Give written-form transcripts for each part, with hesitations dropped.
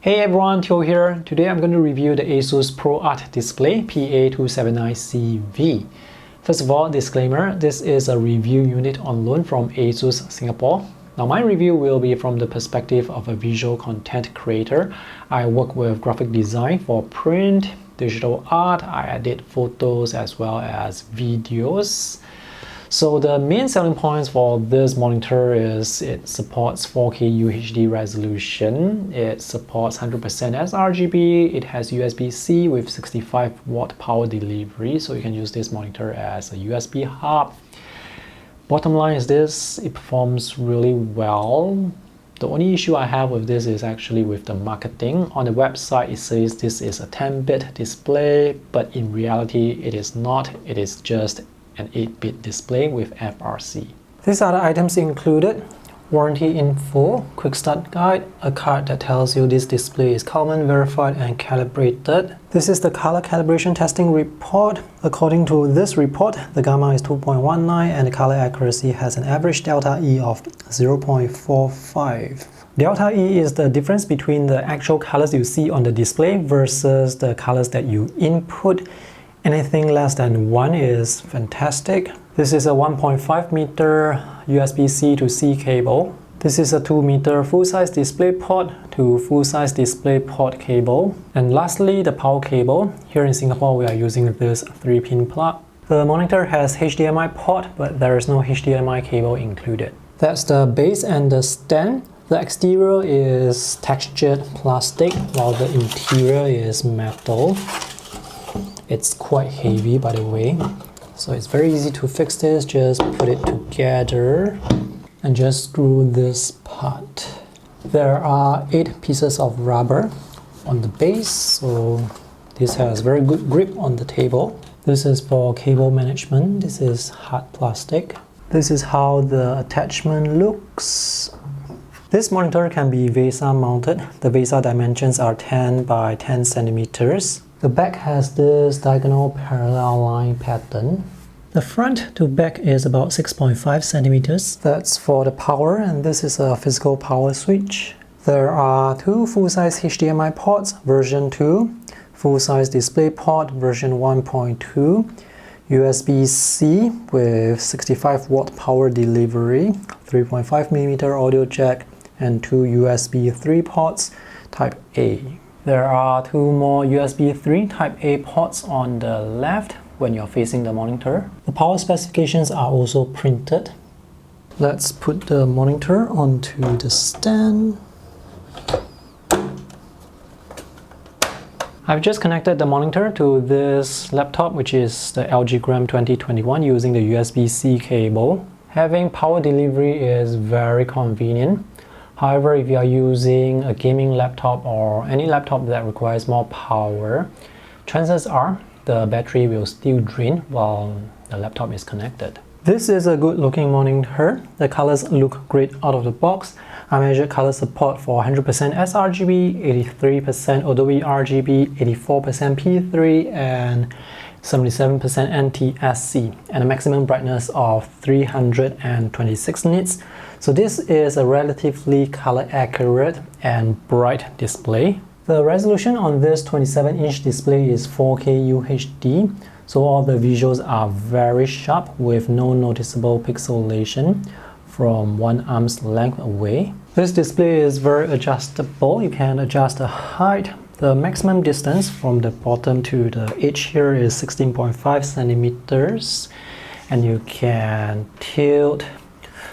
Hey everyone, Theo here. Today I'm going to review the ASUS ProArt Display PA279CV. First of all, disclaimer, this is a review unit on loan from ASUS Singapore. Now my review will be from the perspective of a visual content creator. I work with graphic design for print, digital art, I edit photos as well as videos. So the main selling points for this monitor is it supports 4K UHD resolution, it supports 100% sRGB, it has USB-C with 65 watt power delivery, so you can use this monitor as a USB hub. Bottom line is this, it performs really well. The only issue I have with this is actually with the marketing. On the website it says this is a 10-bit display, but in reality it is not, it is just an 8-bit display with FRC. These are the items included: warranty info, quick start guide, a card that tells you this display is common, verified and calibrated. This is the color calibration testing report. According to this report, the gamma is 2.19 and the color accuracy has an average delta E of 0.45. Delta E is the difference between the actual colors you see on the display versus the colors that you input. Anything less than 1 is fantastic. This is a 1.5 meter USB-C to C cable. This is a 2 meter full-size DisplayPort to full-size DisplayPort cable. And lastly, the power cable. Here in Singapore, we are using this 3-pin plug. The monitor has HDMI port, but there is no HDMI cable included. That's the base and the stand. The exterior is textured plastic, while the interior is metal. It's quite heavy, by the way, so it's very easy to fix this. Just put it together and just screw this part. There are 8 pieces of rubber on the base, so this has very good grip on the table. This is for cable management. This is hard plastic. This is how the attachment looks. This monitor can be VESA mounted. The VESA dimensions are 10 by 10 centimeters. The back has this diagonal parallel line pattern. The front to back is about 6.5 centimeters. That's for the power, and this is a physical power switch. There are 2 full-size HDMI ports, version 2, full-size DisplayPort, version 1.2, USB-C with 65 watt power delivery, 3.5mm audio jack, and 2 USB 3 ports, type A. There are 2 more USB 3 Type A ports on the left when you're facing the monitor. The power specifications are also printed. Let's put the monitor onto the stand. I've just connected the monitor to this laptop, which is the LG Gram 2021, using the USB-C cable. Having power delivery is very convenient. However, if you are using a gaming laptop or any laptop that requires more power, chances are the battery will still drain while the laptop is connected. This is a good looking monitor. The colors look great out of the box. I measured color support for 100% sRGB, 83% Adobe RGB, 84% P3, and 77% NTSC, and a maximum brightness of 326 nits. So this is a relatively color accurate and bright display. The resolution on this 27-inch display is 4K UHD, so all the visuals are very sharp with no noticeable pixelation from 1 arm's length away. This display is very adjustable. You can adjust the height. The maximum distance from the bottom to the edge here is 16.5 centimeters, and you can tilt,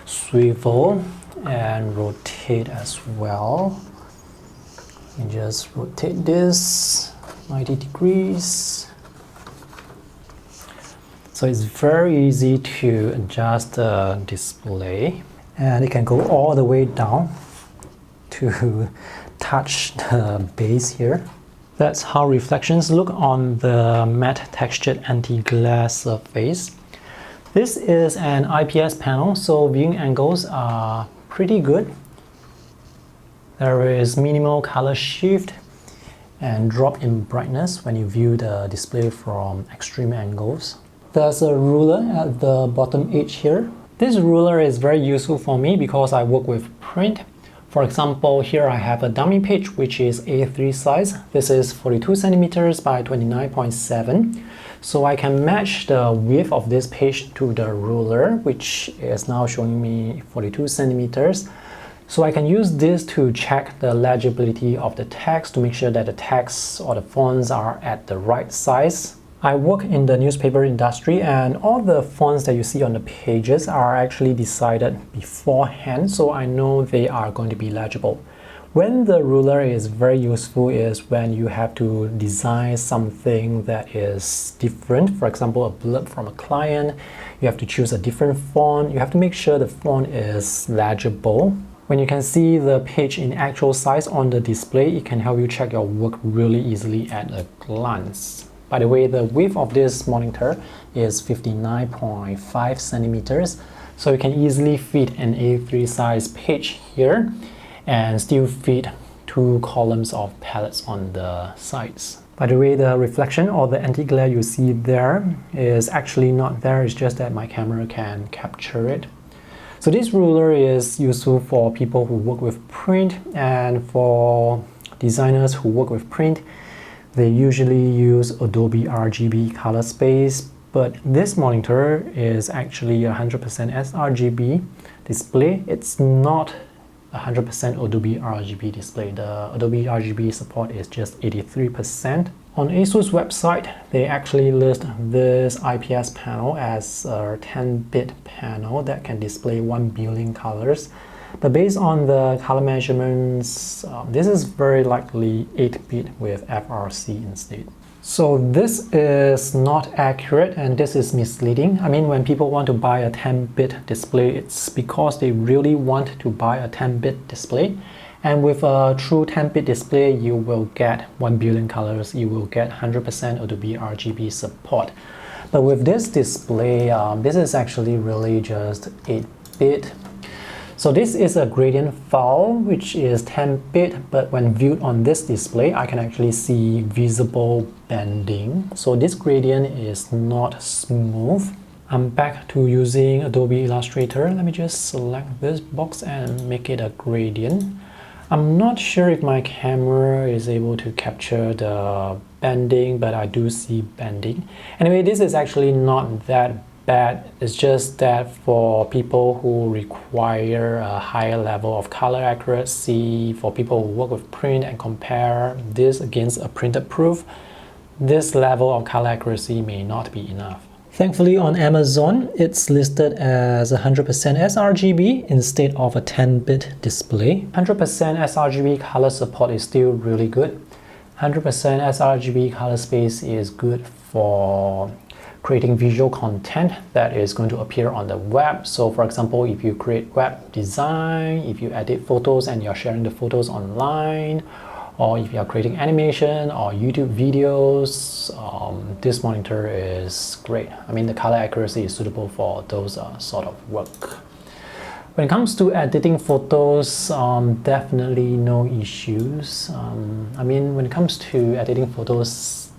swivel and rotate as well. You just rotate this 90 degrees. So it's very easy to adjust the display, and it can go all the way down to touch the base here. That's how reflections look on the matte textured anti-glare surface. This is an IPS panel, so viewing angles are pretty good. There is minimal color shift and drop in brightness when you view the display from extreme angles. There's a ruler at the bottom edge here. This ruler is very useful for me because I work with print, For example, here I have a dummy page which is A3 size. This is 42 centimeters by 29.7. So I can match the width of this page to the ruler, which is now showing me 42 centimeters. So I can use this to check the legibility of the text to make sure that the text or the fonts are at the right size. I work in the newspaper industry, and all the fonts that you see on the pages are actually decided beforehand, so I know they are going to be legible. When the ruler is very useful is when you have to design something that is different. For example, a blurb from a client, you have to choose a different font. You have to make sure the font is legible. When you can see the page in actual size on the display, it can help you check your work really easily at a glance. By the way, the width of this monitor is 59.5 centimeters, so you can easily fit an A3 size page here and still fit 2 columns of palettes on the sides. By the way, the reflection or the anti-glare you see there is actually not there, it's just that my camera can capture it. So this ruler is useful for people who work with print, and for designers who work with print, they usually use Adobe RGB color space, but this monitor is actually 100% sRGB display. It's not 100% Adobe RGB display. The Adobe RGB support is just 83%. On ASUS website, they actually list this IPS panel as a 10-bit panel that can display 1 billion colors. But based on the color measurements, this is very likely 8-bit with FRC instead. So this is not accurate and this is misleading. I mean, when people want to buy a 10-bit display, it's because they really want to buy a 10-bit display. And with a true 10-bit display, you will get 1 billion colors, you will get 100% Adobe RGB support. But with this display, this is actually really just 8-bit. So this is a gradient file which is 10-bit, but when viewed on this display, I can actually see visible bending. So this gradient is not smooth. I'm back to using Adobe Illustrator. Let me just select this box and make it a gradient. I'm not sure if my camera is able to capture the bending, but I do see bending. Anyway, this is actually not that bad. It's just that for people who require a higher level of color accuracy, for people who work with print and compare this against a printed proof, this level of color accuracy may not be enough. Thankfully on Amazon, it's listed as 100% sRGB instead of a 10-bit display. 100% sRGB color support is still really good. 100% sRGB color space is good for creating visual content that is going to appear on the web. So for example, if you create web design, if you edit photos and you're sharing the photos online, or if you're creating animation or YouTube videos, this monitor is great. I mean, the color accuracy is suitable for those sort of work. When it comes to editing photos, definitely no issues. I mean, when it comes to editing photos,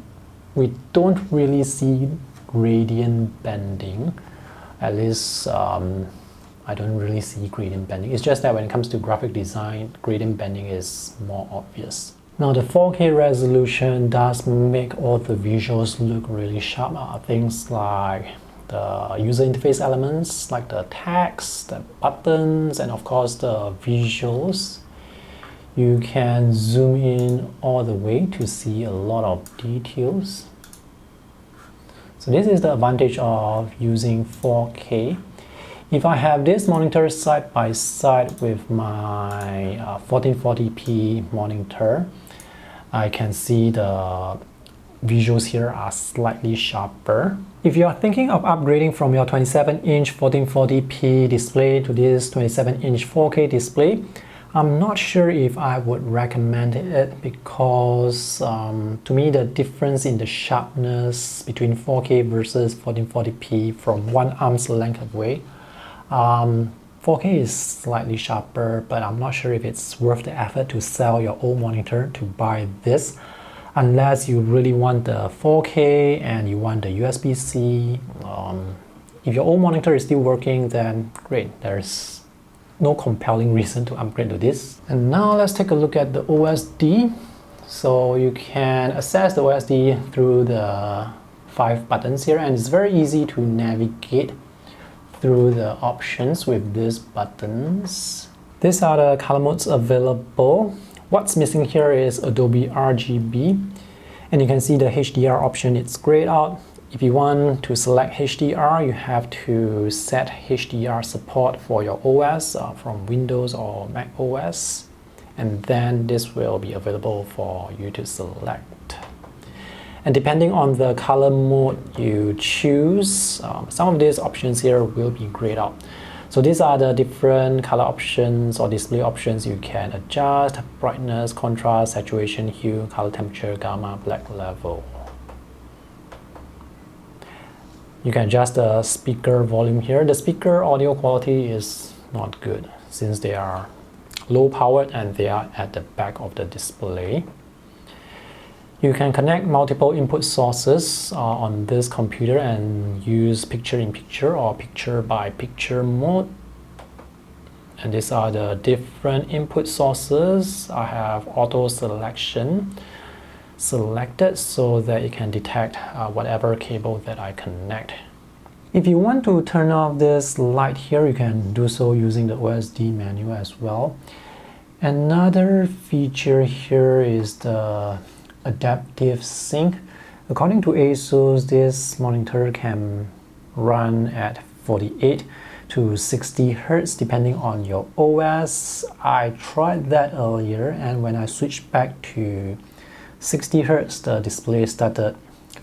we don't really see gradient bending. At least I don't really see gradient bending. It's just that when it comes to graphic design, gradient bending is more obvious. Now the 4K resolution does make all the visuals look really sharp. Things like the user interface elements, like the text, the buttons, and of course the visuals. You can zoom in all the way to see a lot of details. So this is the advantage of using 4K. If I have this monitor side by side with my 1440p monitor, I can see the visuals here are slightly sharper. If you are thinking of upgrading from your 27-inch 1440p display to this 27-inch 4K display, I'm not sure if I would recommend it because to me the difference in the sharpness between 4K versus 1440p from one arm's length away, 4K is slightly sharper, but I'm not sure if it's worth the effort to sell your old monitor to buy this, unless you really want the 4K and you want the USB-C. If your old monitor is still working, then great, there's no compelling reason to upgrade to this. And now let's take a look at the OSD. So you can access the OSD through the 5 buttons here, and it's very easy to navigate through the options with these buttons. These are the color modes available. What's missing here is Adobe RGB, and you can see the HDR option, it's grayed out. If you want to select HDR, you have to set HDR support for your OS from Windows or macOS, and then this will be available for you to select. And depending on the color mode you choose, some of these options here will be grayed out. So these are the different color options or display options you can adjust: brightness, contrast, saturation, hue, color temperature, gamma, black level. You can adjust the speaker volume here. The speaker audio quality is not good since they are low powered and they are at the back of the display. You can connect multiple input sources on this computer and use picture-in-picture or picture-by-picture mode. And these are the different input sources. I have auto selection selected so that it can detect whatever cable that I connect. If you want to turn off this light here, you can do so using the OSD menu as well. Another feature here is the adaptive sync. According to ASUS, this monitor can run at 48 to 60 Hz depending on your OS. I tried that earlier, and when I switched back to 60 Hz, the display started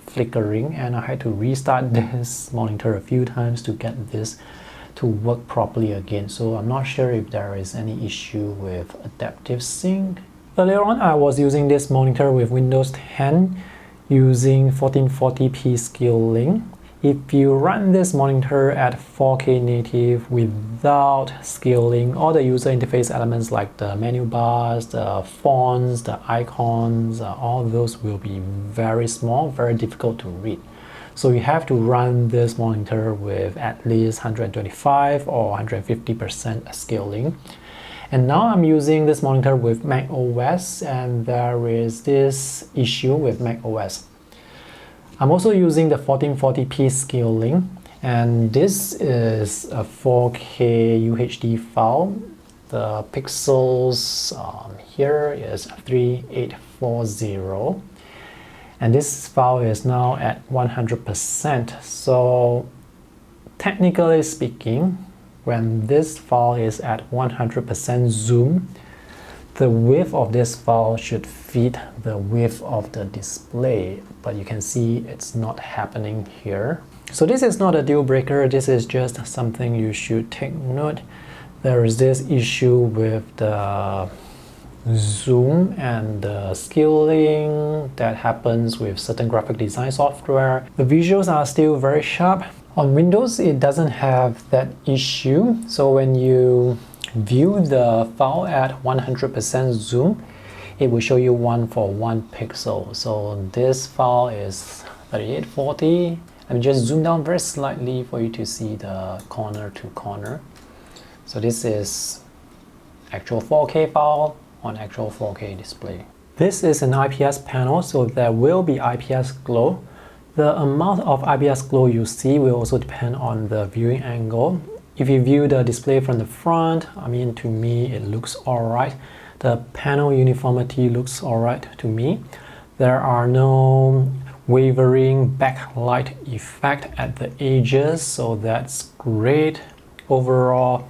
flickering, and I had to restart this monitor a few times to get this to work properly again. So I'm not sure if there is any issue with adaptive sync. Earlier on, I was using this monitor with Windows 10 using 1440p scaling. If you run this monitor at 4K native without scaling, all the user interface elements like the menu bars, the fonts, the icons, all those will be very small, very difficult to read. So you have to run this monitor with at least 125 or 150% scaling. And now I'm using this monitor with macOS, and there is this issue with macOS. I'm also using the 1440p scaling, and this is a 4K UHD file. The pixels here is 3840, and this file is now at 100%. So technically speaking, when this file is at 100% zoom, the width of this file should fit the width of the display, but you can see it's not happening here. So this is not a deal breaker, this is just something you should take note. There is this issue with the zoom and the scaling that happens with certain graphic design software. The visuals are still very sharp. On Windows, it doesn't have that issue. So when you view the file at 100% zoom, it will show you 1 pixel. So this file is 3840. Let me just zoom down very slightly for you to see the corner to corner. So this is actual 4K file on actual 4K display. This is an IPS panel, so there will be IPS glow. The amount of IPS glow you see will also depend on the viewing angle. If you view the display from the front, to me it looks alright. The panel uniformity looks alright to me. There are no wavering backlight effect at the edges, so that's great. Overall,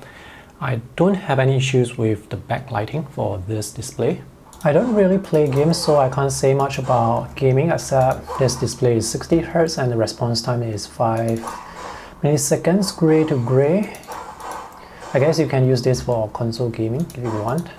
I don't have any issues with the backlighting for this display. I don't really play games, so I can't say much about gaming except this display is 60 Hz and the response time is 5 milliseconds gray to gray. I guess you can use this for console gaming if you want.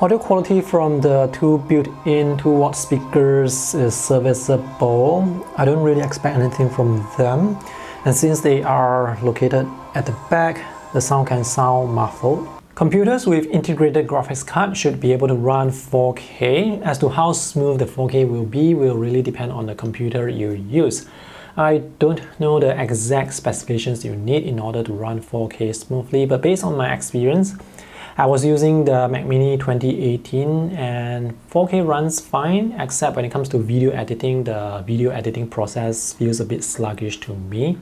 Audio quality from the two built-in 2-watt speakers is serviceable. I don't really expect anything from them, and since they are located at the back, the sound can sound muffled. Computers with integrated graphics card should be able to run 4K. As to how smooth the 4K will be will really depend on the computer you use. I don't know the exact specifications you need in order to run 4K smoothly, but based on my experience, I was using the Mac Mini 2018 and 4K runs fine, except when it comes to video editing, the video editing process feels a bit sluggish to me.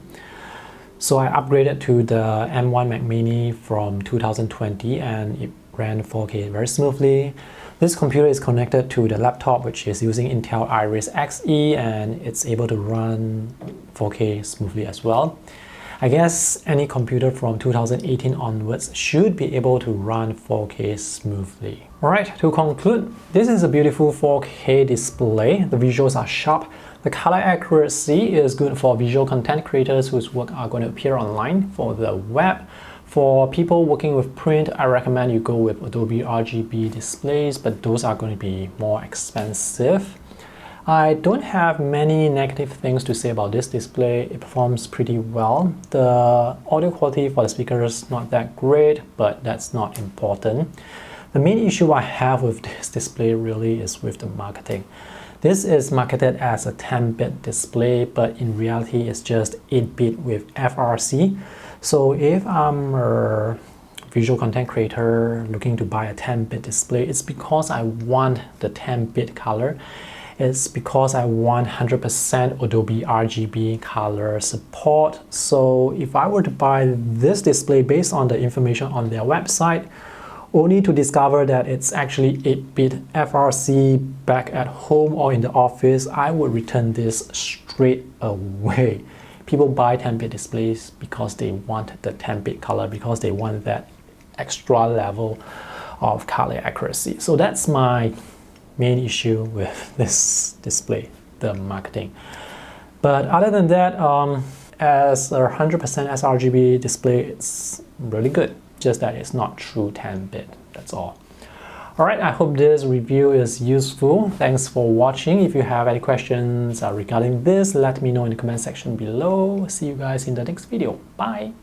So I upgraded to the M1 Mac Mini from 2020 and it ran 4K very smoothly. This computer is connected to the laptop, which is using Intel Iris Xe, and it's able to run 4K smoothly as well. I guess any computer from 2018 onwards should be able to run 4K smoothly. Alright, to conclude, this is a beautiful 4K display. The visuals are sharp. The color accuracy is good for visual content creators whose work are going to appear online. For the web, for people working with print, I recommend you go with Adobe RGB displays, but those are going to be more expensive. I don't have many negative things to say about this display. It performs pretty well. The audio quality for the speakers is not that great, but that's not important. The main issue I have with this display really is with the marketing. This is marketed as a 10-bit display, but in reality it's just 8-bit with FRC. So if I'm a visual content creator looking to buy a 10-bit display, it's because I want the 10-bit color. It's because I want 100% Adobe RGB color support. So if I were to buy this display based on the information on their website, only to discover that it's actually 8-bit FRC back at home or in the office, I would return this straight away. People buy 10-bit displays because they want the 10-bit color, because they want that extra level of color accuracy. So that's my main issue with this display, the marketing. But other than that, as a 100% sRGB display, it's really good, just that it's not true 10-bit, that's all. Alright, I hope this review is useful. Thanks for watching. If you have any questions regarding this, let me know in the comment section below. See you guys in the next video. Bye!